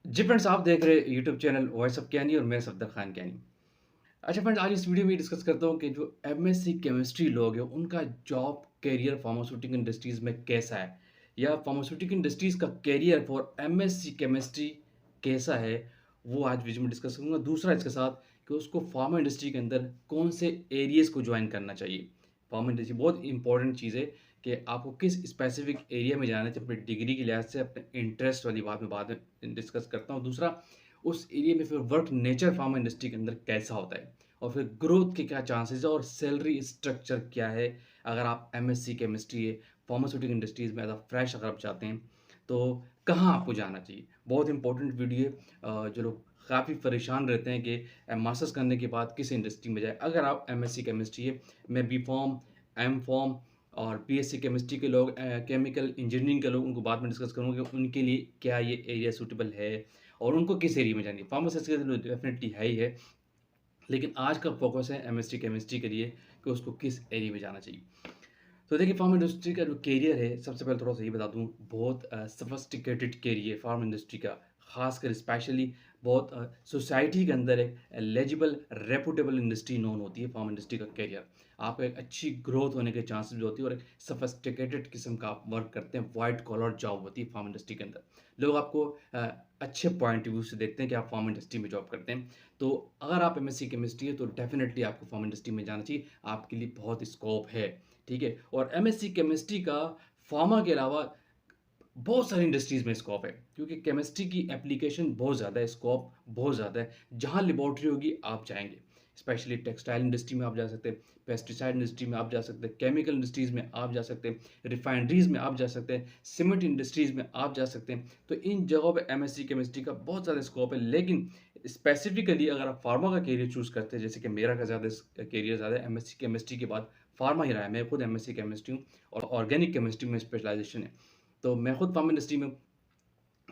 जी friends, आप देख रहे हैं यूट्यूब चैनल वॉइस ऑफ कैनी और मैं सफदर खान कैनी। अच्छा फ्रेंड्स, आज इस वीडियो में डिस्कस करता हूँ कि जो एमएससी केमिस्ट्री लोग हैं उनका जॉब कैरियर फार्मास्यूटिकल इंडस्ट्रीज़ में कैसा है, या फार्मास्यूटिकल इंडस्ट्रीज़ का कैरियर फॉर एमएससी केमिस्ट्री कैसा है, वो आज वीडियो में डिस्कस करूँगा। दूसरा इसके साथ कि उसको फार्मा इंडस्ट्री के अंदर कौन से एरियाज़ को जॉइन करना चाहिए। फार्मा इंडस्ट्री बहुत इंपॉर्टेंट चीज़ है कि आपको किस स्पेसिफिक एरिया में जाना चाहिए, अपनी डिग्री के लिहाज से, अपने इंटरेस्ट वाली बात में बाद में डिस्कस करता हूँ। दूसरा, उस एरिया में फिर वर्क नेचर फार्मा इंडस्ट्री के अंदर कैसा होता है, और फिर ग्रोथ के क्या चांसेस है और सैलरी स्ट्रक्चर क्या है अगर आप एमएससी केमिस्ट्री है फार्मास्यूटिकल इंडस्ट्रीज़ में एज अ फ्रेश अगर आप चाहते हैं, तो कहाँ आपको जाना चाहिए। बहुत इंपॉर्टेंट वीडियो है। जो लोग काफ़ी परेशान रहते हैं कि मास्टर्स करने के बाद किस इंडस्ट्री में जाए, अगर आप एमएससी केमिस्ट्री है, मैं बी फॉर्म, एम फॉर्म और बीएससी केमिस्ट्री के लोग, केमिकल इंजीनियरिंग के लोग, उनको बाद में डिस्कस करूँगा कि उनके लिए क्या ये एरिया सूटेबल है और उनको किस एरिया में जानी है। फार्मासिस्ट के लिए डेफिनेटली है ही है, लेकिन आज का फोकस है एमएससी केमिस्ट्री के लिए कि उसको किस एरिया में जाना चाहिए। तो देखिए, फार्मा इंडस्ट्री का जो कैरियर है, सबसे पहले थोड़ा सा ये बता दूँ, बहुत सफिस्टिकेटेड कैरियर फार्मा इंडस्ट्री का, खासकर स्पेशली बहुत सोसाइटी के अंदर एक एलिजिबल रेपुटेबल इंडस्ट्री नोन होती है फार्मा इंडस्ट्री का कैरियर। आपको एक अच्छी ग्रोथ होने के चांसेस भी होती है और एक सफिस्टिकेटेड किस्म का आप वर्क करते हैं, वाइट कॉलर जॉब होती है फार्मा इंडस्ट्री के अंदर। लोग आपको अच्छे पॉइंट ऑफ व्यू से देखते हैं कि आप फार्मा इंडस्ट्री में जॉब करते हैं। तो अगर आप एमएससी केमिस्ट्री है तो डेफिनेटली आपको फार्मा इंडस्ट्री में जाना चाहिए, आपके लिए बहुत स्कोप है। ठीक है, और एमएससी केमिस्ट्री का फार्मा के अलावा बहुत सारी इंडस्ट्रीज़ में स्कोप है, क्योंकि केमिस्ट्री की एप्लीकेशन बहुत ज़्यादा है, स्कोप बहुत ज़्यादा है। जहाँ लेबॉर्ट्री होगी आप जाएँगे, स्पेशली टेक्सटाइल इंडस्ट्री में आप जा सकते हैं, पेस्टिसाइड इंडस्ट्री में आप जा सकते हैं, केमिकल इंडस्ट्रीज़ में आप जा सकते हैं, रिफाइनरीज़ में आप जा सकते हैं, सीमेंट इंडस्ट्रीज़ में आप जा सकते हैं। तो इन जगहों पे एमएससी केमिस्ट्री का बहुत ज़्यादा स्कोप है, लेकिन स्पेसिफिकली अगर आप फार्मा का कैरियर चूज़ करते हैं, जैसे कि मेरा का ज़्यादा कैरियर ज़्यादा है एमएससी केमिस्ट्री के बाद फार्मा ही रहा है। मैं खुद एमएससी केमिस्ट्री हूँ और ऑर्गेनिक केमिस्ट्री में स्पेशलाइजेशन है। तो मैं खुद फार्मा इंडस्ट्री में हूँ।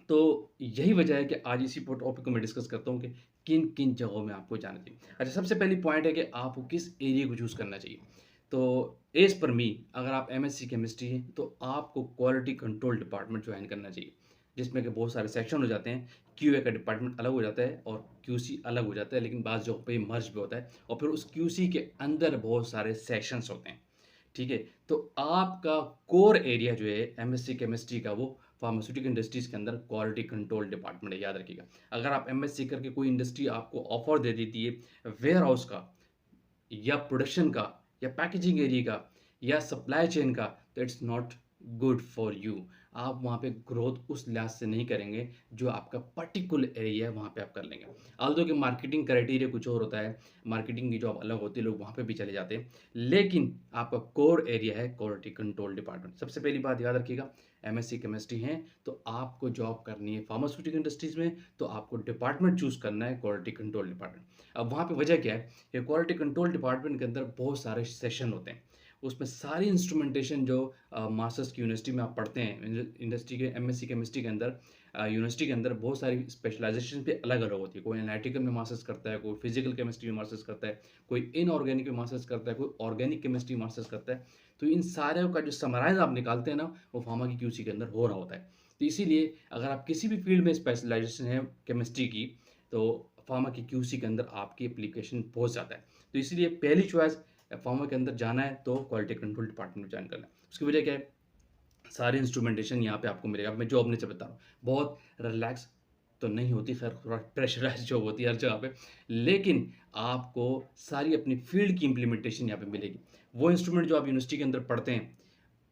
तो यही वजह है कि आज इसी टॉपिक को मैं डिस्कस करता हूँ कि किन-किन जगहों में आपको जाना चाहिए। अच्छा, सबसे पहली पॉइंट है कि आपको किस एरिया को चूज़ करना चाहिए। तो एज़ पर मी, अगर आप एमएससी केमिस्ट्री हैं, तो आपको क्वालिटी कंट्रोल डिपार्टमेंट जॉइन करना चाहिए, जिसमें कि बहुत सारे सेक्शन हो जाते हैं। क्यूए का डिपार्टमेंट अलग हो जाता है और क्यूसी अलग हो जाता है, लेकिन बाज़ जगहों पे ये मर्ज भी होता है और फिर उस क्यूसी के अंदर बहुत सारे सेक्शंस होते हैं। ठीक है? तो आपका कोर एरिया जो है एमएससी केमिस्ट्री का, वो फार्मास्यूटिकल इंडस्ट्रीज़ के अंदर क्वालिटी कंट्रोल डिपार्टमेंट है, याद रखिएगा। अगर आप एमएससी करके कोई इंडस्ट्री आपको ऑफ़र दे देती है वेयरहाउस का, या प्रोडक्शन का, या पैकेजिंग एरिया का, या सप्लाई चेन का, तो it's not good for you. आप वहाँ पे ग्रोथ उस लिहाज से नहीं करेंगे जो आपका पर्टिकुलर एरिया है, वहाँ पे आप कर लेंगे। ऑल्दो कि मार्केटिंग क्राइटेरिया कुछ और होता है, मार्केटिंग की जॉब अलग होती है, लोग वहाँ पे भी चले जाते हैं, लेकिन आपका कोर एरिया है क्वालिटी कंट्रोल डिपार्टमेंट। सबसे पहली बात याद रखिएगा, एमएससी केमिस्ट्री है तो आपको जॉब करनी है फार्मास्यूटिकल इंडस्ट्रीज़ में, तो आपको डिपार्टमेंट चूज़ करना है क्वालिटी कंट्रोल डिपार्टमेंट। अब वहाँ पे वजह क्या है, ये क्वालिटी कंट्रोल डिपार्टमेंट के अंदर बहुत सारे सेशन होते हैं। उसमें सारी इंस्ट्रूमेंटेशन जो मास्टर्स की यूनिवर्सिटी में आप पढ़ते हैं, इंडस्ट्री के एमएससी केमिस्ट्री के अंदर, यूनिवर्सिटी के अंदर बहुत सारी स्पेशलाइजेशन भी अलग-अलग होती है। कोई एनालिटिकल में मास्टर्स करता है, कोई फिजिकल केमिस्ट्री में मास्टर्स करता है, कोई इनऑर्गेनिक में मास्टर्स करता है, कोई ऑर्गेनिक केमिस्ट्री में मास्टर्स करता है। तो इन सारों का जो समराइज़ आप निकालते हैं ना, वो फार्मा की क्यूसी के अंदर हो रहा होता है। तो इसीलिए अगर आप किसी भी फील्ड में स्पेशलाइजेशन है केमिस्ट्री की, तो फार्मा की क्यूसी के अंदर आपकी एप्लीकेशन बहुत ज़्यादा है। तो इसीलिए पहली चॉइस, फार्मा के अंदर जाना है तो क्वालिटी कंट्रोल डिपार्टमेंट में जॉइन करना है। उसकी वजह क्या है, सारी इंस्ट्रूमेंटेशन यहाँ पे आपको मिलेगा। मैं जॉब नहीं से बता रहा हूँ, बहुत रिलैक्स तो नहीं होती, खैर थोड़ा प्रेशराइज़ जॉब होती है हर जगह पे, लेकिन आपको सारी अपनी फील्ड की इम्प्लीमेंटेशन यहाँ पे मिलेगी। वो इंस्ट्रूमेंट जो आप यूनिवर्सिटी के अंदर पढ़ते हैं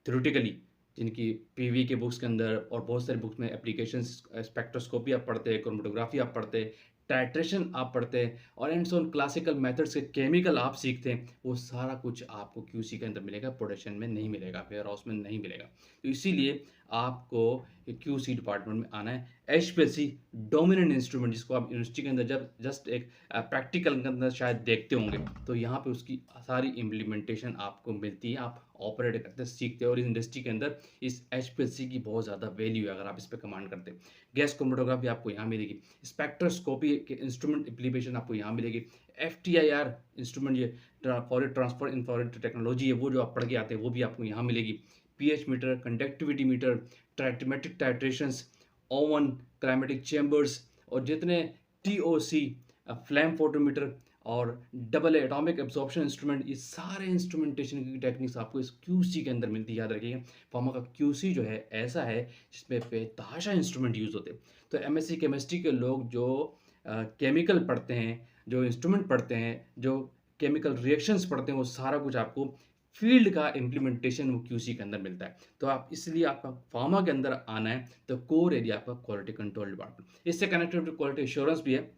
थ्योरेटिकली, जिनकी पीवी के बुक्स के अंदर और बहुत सारी बुक्स में एप्लीकेशंस, स्पेक्ट्रोस्कोपी आप पढ़ते हैं, क्रोमेटोग्राफी आप पढ़ते हैं, टाइट्रेशन आप पढ़ते हैं और and so on classical methods के केमिकल आप सीखते हैं, वो सारा कुछ आपको क्यूसी के अंदर मिलेगा, प्रोडक्शन में नहीं मिलेगा, वेयर हाउस में नहीं मिलेगा। तो इसीलिए आपको क्यूसी डिपार्टमेंट में आना है। एचपीएलसी डोमिनेंट इंस्ट्रूमेंट, जिसको आप यूनिवर्सिटी के अंदर जब जस्ट एक प्रैक्टिकल के अंदर शायद देखते होंगे, तो यहाँ पे उसकी सारी इम्प्लीमेंटेशन आपको मिलती है, आप ऑपरेट करते सीखते हैं और इस इंडस्ट्री के अंदर इस एचपीएलसी की बहुत ज़्यादा वैल्यू है अगर आप इस पे कमांड करते हैं। गैस क्रोमेटोग्राफी आपको यहाँ मिलेगी, स्पेक्ट्रोस्कोपी के इंस्ट्रूमेंट एप्लीकेशन आपको यहाँ मिलेगी, एफटीआईआर इंस्ट्रूमेंट, ये फॉरवर्ड ट्रांसफर इंफ्रारेड टेक्नोलॉजी है, वो जो आप पढ़ के आते हैं वो भी आपको यहाँ मिलेगी, pH meter, conductivity meter, titrimetric titrations, oven, climatic chambers और जितने टीओसी, फ्लेम फोटोमीटर और डबल एटॉमिक एब्जॉर्प्शन इंस्ट्रूमेंट, ये सारे इंस्ट्रूमेंटेशन की टेक्निक्स आपको इस क्यूसी के अंदर मिलती है। याद रखिएगा, फार्मा का क्यूसी जो है ऐसा है जिसमें बेतहाशा इंस्ट्रूमेंट यूज़ होते हैं। तो एमएससी केमिस्ट्री के लोग जो केमिकल पढ़ते हैं, जो इंस्ट्रूमेंट पढ़ते हैं, जो केमिकल रिएक्शंस पढ़ते हैं, वो सारा कुछ आपको फील्ड का इम्प्लीमेंटेशन वो क्यूसी के अंदर मिलता है। तो आप इसलिए आपका फार्मा के अंदर आना है तो कोर एरिया आपका क्वालिटी कंट्रोल डिपार्टमेंट, इससे कनेक्टेड क्वालिटी एश्योरेंस भी है,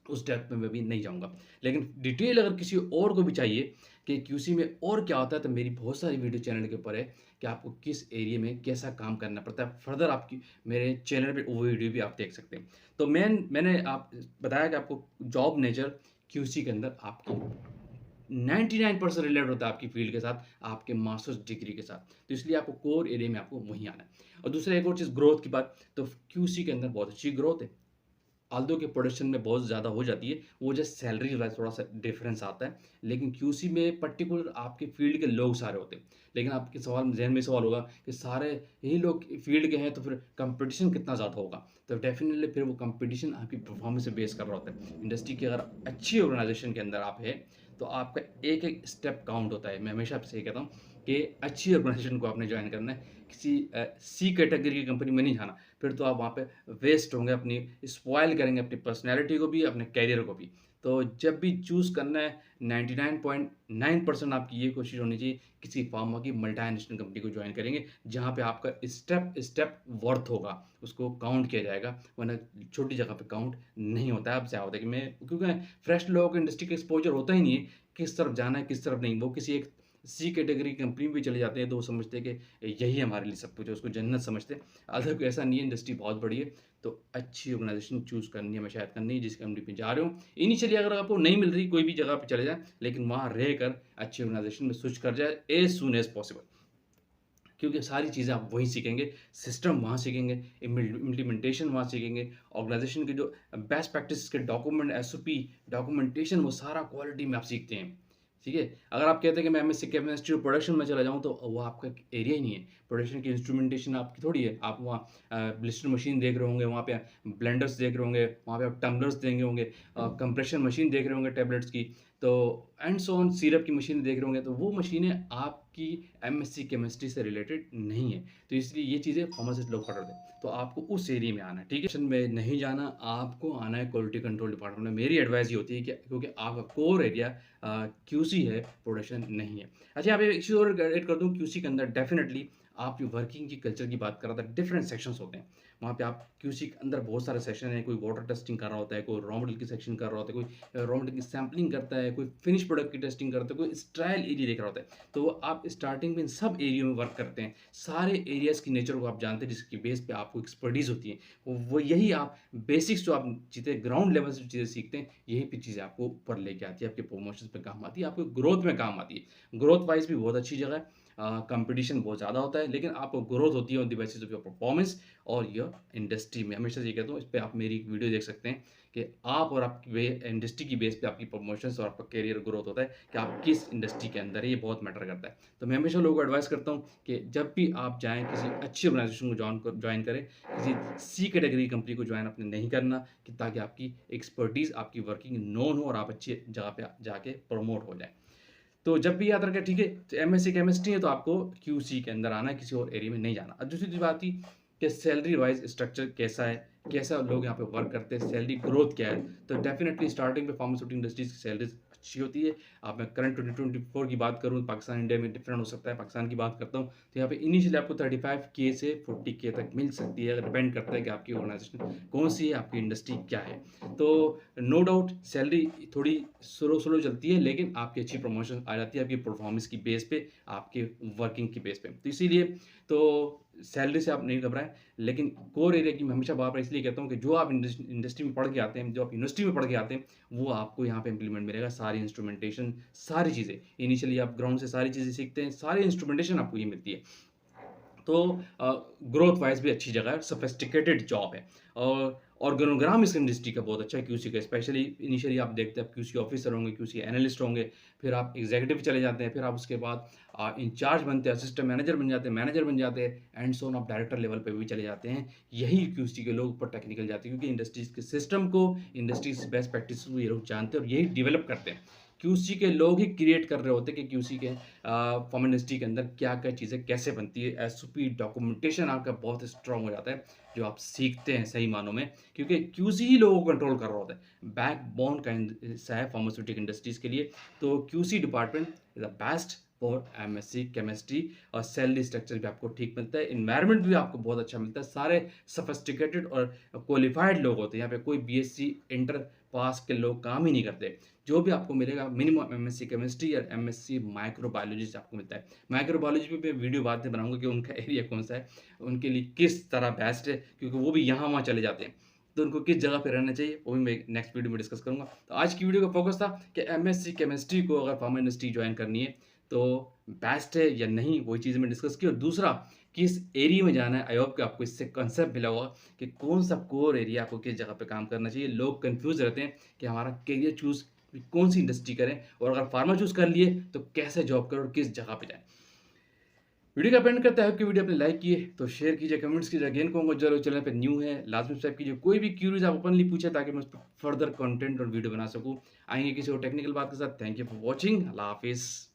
उस डेप्थ में मैं भी नहीं जाऊँगा। लेकिन डिटेल अगर किसी और को भी चाहिए कि क्यूसी में और क्या होता है, तो मेरी बहुत सारी वीडियो चैनल के ऊपर है कि आपको किस एरिया में कैसा काम करना पड़ता है। फर्दर आपकी मेरे चैनल पे वो वीडियो भी आप देख सकते हैं। तो मैंने आप बताया कि आपको जॉब नेचर क्यूसी के अंदर आपको 99% रिलेटेड होता है आपकी फील्ड के साथ, आपके मास्टर्स डिग्री के साथ। तो इसलिए आपको कोर एरिया में आपको वहीं आना है। और दूसरा एक और चीज़, ग्रोथ की बात, तो क्यूसी के अंदर बहुत अच्छी ग्रोथ है। आल्दो के प्रोडक्शन में बहुत ज़्यादा हो जाती है, वो जस्ट सैलरी वाइज़ थोड़ा-सा डिफरेंस आता है, लेकिन क्यूसी में पर्टिकुलर आपके फील्ड के लोग सारे होते हैं। लेकिन आपके ज़हन में सवाल होगा कि सारे यही लोग फील्ड के हैं, तो फिर कॉम्पिटिशन कितना ज़्यादा होगा? तो डेफ़िनिटली फिर वो कॉम्पिटिशन आपकी परफ़ॉर्मेंस पे बेस कर रहा होता है। इंडस्ट्री की अगर अच्छी ऑर्गनाइज़ेशन के अंदर आप हैं, तो आपका एक-एक स्टेप काउंट होता है। मैं हमेशा आपसे ये कहता हूँ कि अच्छी ऑर्गनाइज़ेशन को आपने जॉइन करना है, किसी सी कैटेगरी की कंपनी में नहीं जाना। फिर तो आप वहाँ पे वेस्ट होंगे, अपनी स्पॉइल करेंगे अपनी पर्सनैलिटी को भी, अपने करियर को भी। तो जब भी चूज़ करना है, 99.9% आपकी ये कोशिश होनी चाहिए, किसी फार्मा की मल्टीनेशनल कंपनी को जॉइन करेंगे, जहाँ पे आपका स्टेप स्टेप वर्थ होगा, उसको काउंट किया जाएगा, वरना छोटी जगह पे काउंट नहीं होता है। अब क्या होता है कि मैं, क्योंकि फ्रेश लोगों को इंडस्ट्री का एक्सपोज़र होता ही नहीं है, किस तरफ जाना है, किस तरफ नहीं। वो किसी एक सी कैटेगरी की कंपनी में भी चले जाते हैं, तो वो समझते हैं कि यही हमारे लिए सब कुछ है, उसको जन्नत समझते हैं। अगर कोई ऐसा नहीं है, इंडस्ट्री बहुत बड़ी है, तो अच्छी ऑर्गेनाइजेशन चूज़ करनी है, हमें शायद करनी है, जिस कंपनी पे जा रहे हो। इनिशियली अगर आपको नहीं मिल रही, कोई भी जगह पे चले जाएँ, लेकिन वहाँ रहकर अच्छी ऑर्गेनाइजेशन में स्विच कर जाए एज़ सून एज़ पॉसिबल। क्योंकि सारी चीज़ें आप वहीं सीखेंगे, सिस्टम वहाँ सीखेंगे, इम्प्लीमेंटेशन वहाँ सीखेंगे, ऑर्गेनाइजेशन के जो बेस्ट प्रैक्टिस के डॉक्यूमेंट, एसओपी, डॉक्यूमेंटेशन, वो सारा क्वालिटी में आप सीखते हैं। ठीक है? अगर आप कहते हैं कि मैं एमएससी केमिस्ट्री और प्रोडक्शन में चला जाऊँ, तो वो आपका एरिया ही नहीं है। प्रोडक्शन की इंस्ट्रूमेंटेशन आपकी थोड़ी है। आप वहाँ ब्लिस्टर मशीन देख रहे होंगे, वहाँ पे ब्लेंडर्स देख रहे होंगे, वहाँ पे आप टम्बलर्स देखे होंगे, कंप्रेशन मशीन देख रहे होंगे टैबलेट्स की, तो एंड सो ऑन, सिरप की मशीन देख रहे होंगे, तो वो मशीनें आपकी एमएससी केमिस्ट्री से रिलेटेड नहीं है। तो इसलिए ये चीज़ें फार्मासिस्ट लोग पढ़ रहे हैं। तो आपको उस एरिया में आना है, ठीक है? सेक्शन में नहीं जाना, आपको आना है क्वालिटी कंट्रोल डिपार्टमेंट में। मेरी एडवाइस ये होती है कि क्योंकि आपका कोर एरिया क्यूसी है, प्रोडक्शन नहीं है। अच्छा, यहाँ पे एक चीज़ और ऐड कर दूँ, क्यूसी के अंदर डेफिनिटली आप जो वर्किंग की कल्चर की बात कर रहा था, डिफरेंट सेक्शंस होते हैं। वहाँ पे आप क्यूसी के अंदर बहुत सारे सेक्शन हैं, कोई वाटर टेस्टिंग कर रहा होता है, कोई रॉ मटेरियल की सेक्शन कर रहा होता है, कोई रॉ मटेरियल की सैंपलिंग करता है, कोई फिनिश प्रोडक्ट की टेस्टिंग करता है, कोई स्ट्रायल एरिया देख रहा होता है। तो वो आप स्टार्टिंग में इन सब एरिया में वर्क करते हैं। सारे एरियाज़ की नेचर को आप जानते हैं, जिसकी बेस पे आपको एक्सपर्टीज़ होती है। वो यही आप बेसिक्स जो आप चीज़ें ग्राउंड लेवल से चीज़ें सीखते हैं, यही पे चीज़ें आपको ऊपर लेके आती है, आपके प्रमोशंस पे काम आती है, आपको ग्रोथ में काम आती है। ग्रोथ वाइज़ भी बहुत अच्छी जगह है। कंपटीशन बहुत ज़्यादा होता है, लेकिन आपको ग्रोथ होती है on the basis of your performance और योर इंडस्ट्री में। हमेशा ये कहता हूँ, इस पे आप मेरी एक वीडियो देख सकते हैं कि आप और आपकी इंडस्ट्री की बेस पे आपकी प्रमोशंस और आपका करियर ग्रोथ होता है कि आप किस इंडस्ट्री के अंदर है, ये बहुत मैटर करता है। तो मैं हमेशा लोगों को एडवाइस करता हूँ कि जब भी आप जाएँ, किसी अच्छी ऑर्गेनाइजेशन को जॉइन करें, किसी सी कैटेगरी कंपनी को जॉइन आपने नहीं करना, कि ताकि आपकी एक्सपर्टीज़, आपकी वर्किंग नोन हो और आप अच्छी जगह पे जाके प्रमोट हो जाएँ। तो जब भी याद रखें, ठीक है, तो एमएससी केमिस्ट्री है, तो आपको क्यूसी के अंदर आना है, किसी और एरिया में नहीं जाना। अब दूसरी चीज़ बात थी कि सैलरी वाइज स्ट्रक्चर कैसा है, कैसा लोग यहाँ पे वर्क करते हैं, सैलरी ग्रोथ क्या है। तो डेफिनेटली स्टार्टिंग में फार्मास्यूटिकल इंडस्ट्रीज की सैलरीज अच्छी होती है। अब मैं करंट 2024 की बात करूँ, पाकिस्तान इंडिया में डिफरेंट हो सकता है। पाकिस्तान की बात करता हूँ, तो यहाँ पे इनिशियली आपको 35K से 40K तक मिल सकती है, डिपेंड करता है कि आपकी ऑर्गेनाइजेशन कौन सी है, आपकी इंडस्ट्री क्या है। तो नो डाउट सैलरी थोड़ी स्लो स्लो चलती है, लेकिन आपकी अच्छी प्रमोशन आ जाती है आपकी परफॉर्मेंस की बेस पे, आपके वर्किंग की बेस पे। तो इसीलिए तो सैलरी से आप नहीं घबराएं, लेकिन कोर एरिया की मैं हमेशा बार बार इसलिए कहता हूँ कि जो आप इंडस्ट्री में पढ़ के आते हैं, जो आप यूनिवर्सिटी में पढ़ के आते हैं, वो आपको यहाँ पे इंप्लीमेंट मिलेगा। सारी इंस्ट्रूमेंटेशन, सारी चीज़ें, इनिशियली आप ग्राउंड से सारी चीज़ें सीखते हैं, सारी इंस्ट्रूमेंटेशन आपको ये मिलती है। तो ग्रोथ वाइज भी अच्छी जगह है, सोफिस्टिकेटेड जॉब है। और ऑर्गेनोग्राम इस इंडस्ट्री का बहुत अच्छा है क्यूसी का, स्पेशली इनिशियली आप देखते हैं आप क्यूसी ऑफिसर होंगे, क्यूसी एनालिस्ट होंगे, फिर आप एग्जीक्यूटिव चले जाते हैं, फिर आप उसके बाद इंचार्ज बनते हैं, असिस्टेंट मैनेजर बन जाते हैं, मैनेजर बन जाते हैं, एंड सो ऑन आप डायरेक्टर लेवल पे भी चले जाते हैं। यही क्यूसी के लोग ऊपर टेक्निकल जाते हैं, क्योंकि इंडस्ट्रीज के सिस्टम को, इंडस्ट्रीज बेस्ट प्रैक्टिस को ये लोग जानते हैं और यही डेवलप करते हैं। क्यूसी के लोग ही क्रिएट कर रहे होते हैं कि क्यूसी के फॉर्म इंडस्ट्री के अंदर क्या क्या चीज़ें कैसे बनती है। एसओपी डॉक्यूमेंटेशन आपका बहुत स्ट्रांग हो जाता है, जो आप सीखते हैं सही मानों में, क्योंकि क्यूसी ही लोगों को कंट्रोल कर रहा होता है। बैकबोन का हिस्सा है फार्मास्यूटिकल इंडस्ट्रीज के लिए। तो QC department is the best for MSc chemistry, और सैलरी स्ट्रक्चर भी आपको ठीक मिलता है, इन्वायरमेंट भी आपको बहुत अच्छा मिलता है, सारे सफिस्टिकेटेड और क्वालिफाइड लोग होते हैं यहाँ पे। कोई बीएससी इंटर पास के लोग काम ही नहीं करते। जो भी आपको मिलेगा मिनिमम एमएससी केमिस्ट्री या एमएससी माइक्रोबायोलॉजी से आपको मिलता है। माइक्रोबायोलॉजी पे मैं वीडियो बाद में बनाऊंगा कि उनका एरिया कौन सा है, उनके लिए किस तरह बेस्ट है, क्योंकि वो भी यहाँ वहाँ चले जाते हैं, तो उनको किस जगह पे रहना चाहिए वो भी मैं नेक्स्ट वीडियो में डिस्कस करूंगा। तो आज की वीडियो का फोकस था कि एमएससी केमिस्ट्री को अगर फार्मा इंडस्ट्री ज्वाइन करनी है तो बेस्ट है या नहीं, वही चीज़ में डिस्कस की। और दूसरा, किस एरिया में जाना है। आई होप कि आपको इससे कंसेप्ट मिला होगा कि कौन सा कोर एरिया आपको किस जगह पे काम करना चाहिए। लोग कंफ्यूज रहते हैं कि हमारा करियर चूज कौन सी इंडस्ट्री करें, और अगर फार्मा चूज कर लिए तो कैसे जॉब करें और किस जगह पे जाएं। वीडियो का पेंड करता है कि वीडियो आपने लाइक किए तो शेयर कीजिए, कमेंट्स कीजिए। अगेन कहूँगा जो लोग चैनल पे न्यू है लाजमी सब्सक्राइब कीजिए। कोई भी क्यूरीज आप ओपनली पूछे ताकि मैं उस पर फर्दर कंटेंट और वीडियो बना सकूँ। आएंगे किसी और टेक्निकल बात के साथ। Thank you for watching. अल्लाह हाफिज़।